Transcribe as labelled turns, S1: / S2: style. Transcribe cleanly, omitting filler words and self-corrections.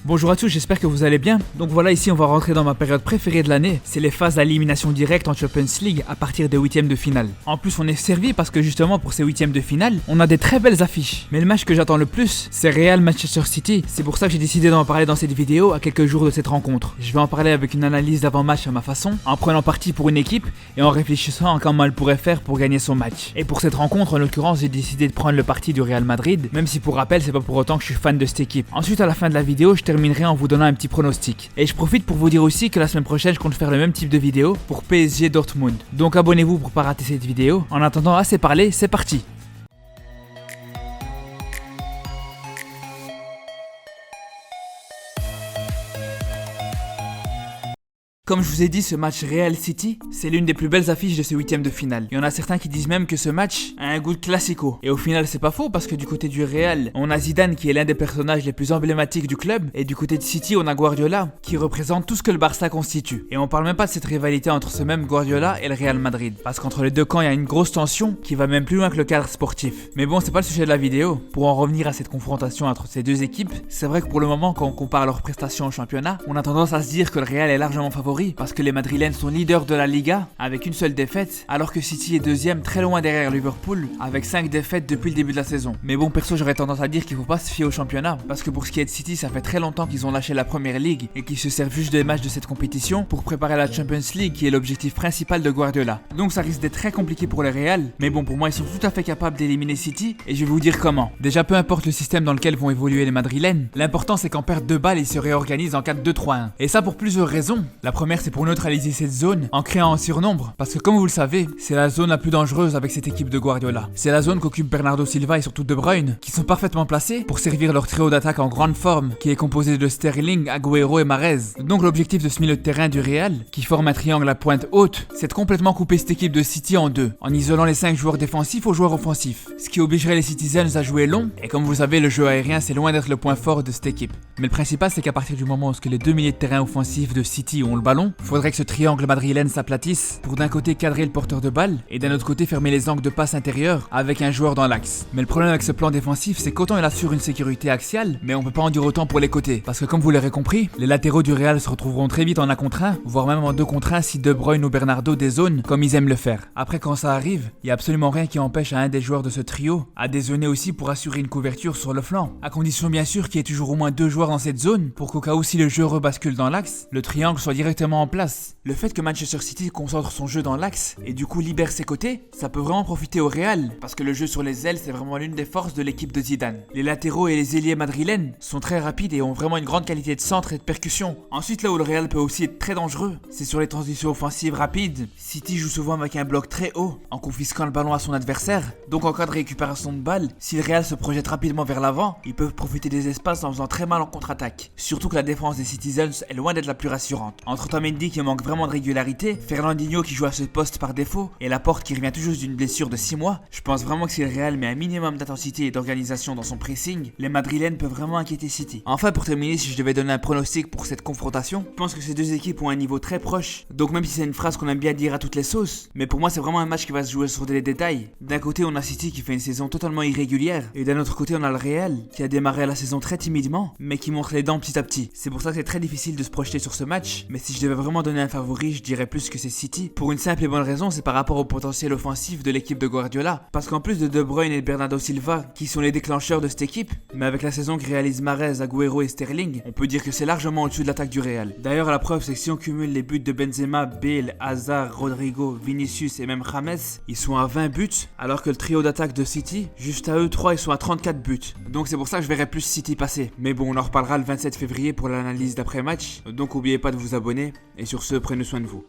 S1: Bonjour à tous, j'espère que vous allez bien. Donc voilà, ici on va rentrer dans ma période préférée de l'année. C'est les phases d'élimination directe en Champions League à partir des huitièmes de finale. En plus on est servi parce que justement pour ces huitièmes de finale, on a des très belles affiches. Mais le match que j'attends le plus, c'est Real Manchester City. C'est pour ça que j'ai décidé d'en parler dans cette vidéo à quelques jours de cette rencontre. Je vais en parler avec une analyse d'avant-match à ma façon, en prenant parti pour une équipe et en réfléchissant à comment elle pourrait faire pour gagner son match. Et pour cette rencontre, en l'occurrence, j'ai décidé de prendre le parti du Real Madrid, même si pour rappel, c'est pas pour autant que je suis fan de cette équipe. Ensuite, à la fin de la vidéo, je terminerai en vous donnant un petit pronostic. Et je profite pour vous dire aussi que la semaine prochaine, je compte faire le même type de vidéo pour PSG Dortmund. Donc abonnez-vous pour pas rater cette vidéo. En attendant, assez parlé, c'est parti. Comme je vous ai dit, ce match Real City, c'est l'une des plus belles affiches de ce huitième de finale. Il y en a certains qui disent même que ce match a un goût de classico. Et au final, c'est pas faux parce que du côté du Real, on a Zidane qui est l'un des personnages les plus emblématiques du club. Et du côté de City, on a Guardiola qui représente tout ce que le Barça constitue. Et on parle même pas de cette rivalité entre ce même Guardiola et le Real Madrid. Parce qu'entre les deux camps, il y a une grosse tension qui va même plus loin que le cadre sportif. Mais bon, c'est pas le sujet de la vidéo. Pour en revenir à cette confrontation entre ces deux équipes, c'est vrai que pour le moment, quand on compare leurs prestations au championnat, on a tendance à se dire que le Real est largement favori. Parce que les Madrilènes sont leaders de la Liga avec une seule défaite, alors que City est deuxième très loin derrière Liverpool avec 5 défaites depuis le début de la saison. Mais bon, perso, j'aurais tendance à dire qu'il faut pas se fier au championnat, parce que pour ce qui est de City, ça fait très longtemps qu'ils ont lâché la première ligue et qu'ils se servent juste des matchs de cette compétition pour préparer la Champions League qui est l'objectif principal de Guardiola. Donc ça risque d'être très compliqué pour le Real, mais bon, pour moi, ils sont tout à fait capables d'éliminer City et je vais vous dire comment. Déjà, peu importe le système dans lequel vont évoluer les Madrilènes, l'important c'est qu'en perte de balles, ils se réorganisent en 4-2-3-1. Et ça pour plusieurs raisons. La première, c'est pour neutraliser cette zone en créant un surnombre, parce que comme vous le savez, c'est la zone la plus dangereuse avec cette équipe de Guardiola. C'est la zone qu'occupent Bernardo Silva et surtout De Bruyne, qui sont parfaitement placés pour servir leur trio d'attaque en grande forme, qui est composé de Sterling, Agüero et Mahrez. Donc l'objectif de ce milieu de terrain du Real, qui forme un triangle à pointe haute, c'est de complètement couper cette équipe de City en deux, en isolant les 5 joueurs défensifs aux joueurs offensifs, ce qui obligerait les Citizens à jouer long, et comme vous savez, le jeu aérien c'est loin d'être le point fort de cette équipe. Mais le principal c'est qu'à partir du moment où les deux milieux de terrain offensifs de City ont le ballon, faudrait que ce triangle madrilène s'aplatisse pour d'un côté cadrer le porteur de balle et d'un autre côté fermer les angles de passe intérieurs avec un joueur dans l'axe. Mais le problème avec ce plan défensif, c'est qu'autant il assure une sécurité axiale, mais on peut pas en dire autant pour les côtés. Parce que comme vous l'aurez compris, les latéraux du Real se retrouveront très vite en 1 contre 1, voire même en 2 contre 1 si De Bruyne ou Bernardo dézonent comme ils aiment le faire. Après quand ça arrive, il y a absolument rien qui empêche à un des joueurs de ce trio à dézoner aussi pour assurer une couverture sur le flanc. À condition bien sûr qu'il y ait toujours au moins 2 joueurs dans cette zone pour qu'au cas où si le jeu rebascule dans l'axe, le triangle soit directement en place. Le fait que Manchester City concentre son jeu dans l'axe et du coup libère ses côtés, ça peut vraiment profiter au Real parce que le jeu sur les ailes c'est vraiment l'une des forces de l'équipe de Zidane. Les latéraux et les ailiers madrilènes sont très rapides et ont vraiment une grande qualité de centre et de percussion. Ensuite là où le Real peut aussi être très dangereux, c'est sur les transitions offensives rapides. City joue souvent avec un bloc très haut en confisquant le ballon à son adversaire, donc en cas de récupération de balle, si le Real se projette rapidement vers l'avant, ils peuvent profiter des espaces en faisant très mal en contre-attaque. Surtout que la défense des Citizens est loin d'être la plus rassurante. Entre Otamendi qui manque vraiment de régularité, Fernandinho qui joue à ce poste par défaut et Laporte qui revient tout juste d'une blessure de 6 mois, je pense vraiment que si le Real met un minimum d'intensité et d'organisation dans son pressing, les Madrilènes peuvent vraiment inquiéter City. Enfin pour terminer, si je devais donner un pronostic pour cette confrontation, je pense que ces deux équipes ont un niveau très proche, donc même si c'est une phrase qu'on aime bien dire à toutes les sauces, mais pour moi c'est vraiment un match qui va se jouer sur des détails. D'un côté on a City qui fait une saison totalement irrégulière, et d'un autre côté on a le Real qui a démarré la saison très timidement, mais qui montre les dents petit à petit. C'est pour ça que c'est très difficile de se projeter sur ce match, mais si je devais vraiment donner un favori, je dirais plus que c'est City, pour une simple et bonne raison, c'est par rapport au potentiel offensif de l'équipe de Guardiola. Parce qu'en plus de De Bruyne et de Bernardo Silva, qui sont les déclencheurs de cette équipe, mais avec la saison que réalisent Mahrez, Agüero et Sterling, on peut dire que c'est largement au-dessus de l'attaque du Real. D'ailleurs, la preuve, c'est que si on cumule les buts de Benzema, Bale, Hazard, Rodrigo, Vinicius et même James, ils sont à 20 buts, alors que le trio d'attaque de City, juste à eux 3, ils sont à 34 buts. Donc c'est pour ça que je verrais plus City passer. Mais bon, on en reparlera le 27 février pour l'analyse d'après-match, donc n'oubliez pas de vous abonner, et sur ce, prenez soin de vous.